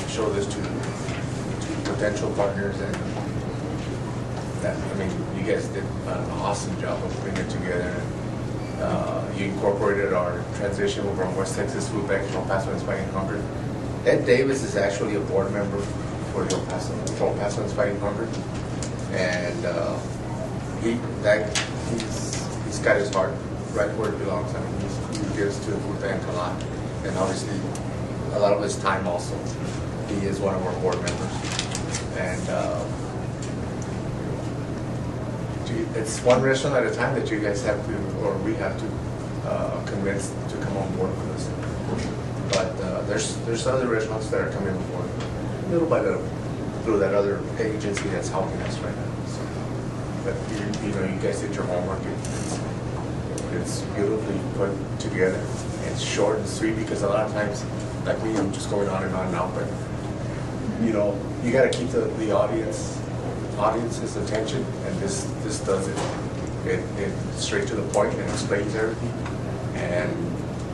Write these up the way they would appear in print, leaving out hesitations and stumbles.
show this to potential partners, and that, I mean, you guys did an awesome job of putting it together. You incorporated our transition from West Texas Food Bank from El Paso and Fighting Hunger. Ed Davis is actually a board member for El Paso and Fighting Hunger, and he's got his heart right where it belongs. I mean, he gives to the food bank a lot, and obviously a lot of his time also. He is one of our board members, and it's one restaurant at a time that you guys have to, or we have to convince to come on board with us. But there's other restaurants that are coming on board, little by little, through that other agency that's helping us right now. So, but you know, you guys did your homework. It's beautifully put together. It's short and sweet, because a lot of times, like me, I'm just going on and on, but you know, you got to keep the audience's attention, and this does it. It's straight to the point and explains everything, and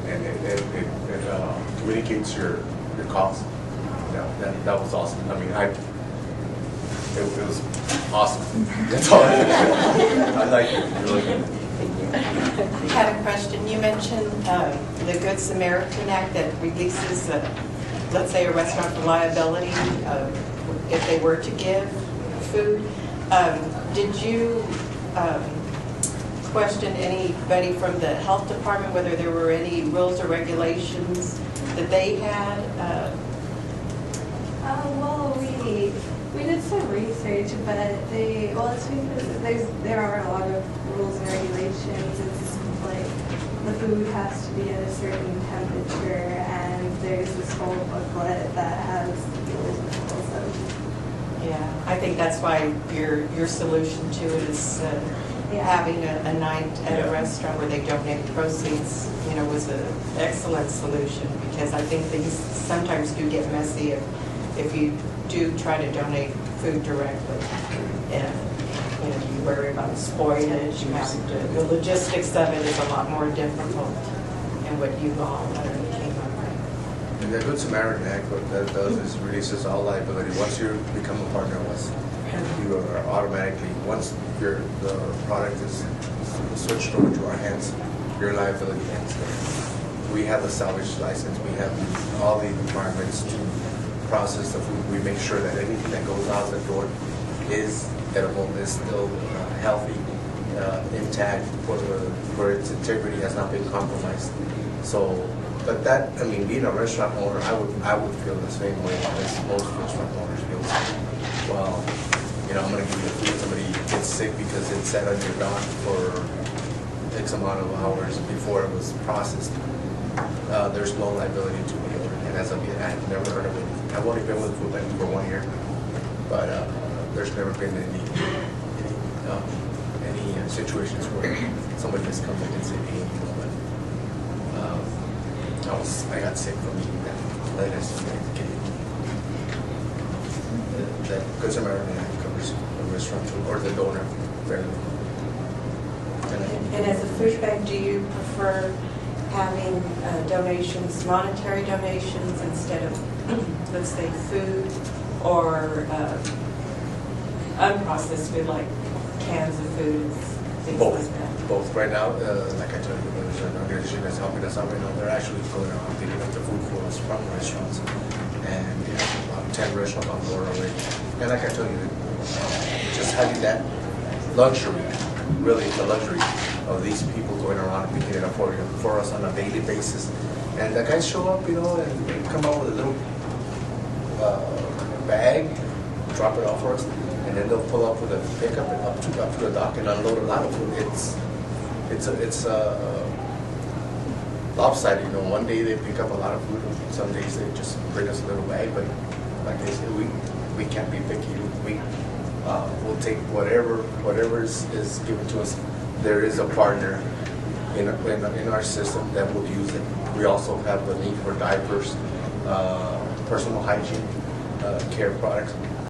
it communicates your cause. Yeah, that was awesome. I mean, it was awesome. That's all I like it. Really good. I had a question. You mentioned the Good Samaritan Act that releases, let's say, a restaurant for liability if they were to give food. Did you question anybody from the health department whether there were any rules or regulations that they had? Well, we did some research, but it's because there are a lot of rules and regulations. It's like the food has to be at a certain temperature, and there's this whole booklet that has the rules and rules. Yeah, I think that's why your solution to it is having a night at a restaurant where they donate proceeds, you know, was an excellent solution, because I think things sometimes do get messy if you do try to donate food directly, and you know, you worry about spoilage. You have to, the logistics of it is a lot more difficult, and what you all came up with. And the Good Samaritan Act, what that does is releases all liability. Once you become a partner with us, you are automatically, once the product is switched over to our hands, your liability ends there. We have the salvage license. We have all the requirements to process the food. We make sure that anything that goes out the door is edible, is still healthy, intact, where its integrity has not been compromised. So, but that, I mean, being a restaurant owner, I would feel the same way as most restaurant owners feel. Well, you know, I'm going to give you the food. Somebody gets sick because it sat on your dock for X amount of hours before it was processed. There's no liability to the owner, and as of yet, I've never heard of it. I've only been with the food bank for 1 year, but there's never been any situations where somebody has come in and said, "Hey, you know what? I got sick from eating that lettuce." That Good Samaritan Act covers the restaurant or the donor fairly. And as a food bank, do you prefer having donations, monetary donations, instead of, let's say, food, or unprocessed food like cans of food, things Both. like that? Both. Right now, like I told you, there's an organization that's helping us out right now. They're actually going around picking up the food for us from restaurants, and we have about 10 restaurants on board already. And like I told you, just having that luxury, really the luxury of these people going around and picking it up for us on a daily basis. And the guys show up, you know, and they come out with a little bag, drop it off for us, and then they'll pull up with a pickup and up to the dock and unload a lot of food. It's lopsided, you know. One day they pick up a lot of food, some days they just bring us a little bag. But like I said, we can't be picky. We'll take whatever is given to us. There is a partner in our system that will use it. We also have the need for diapers, personal hygiene, care products.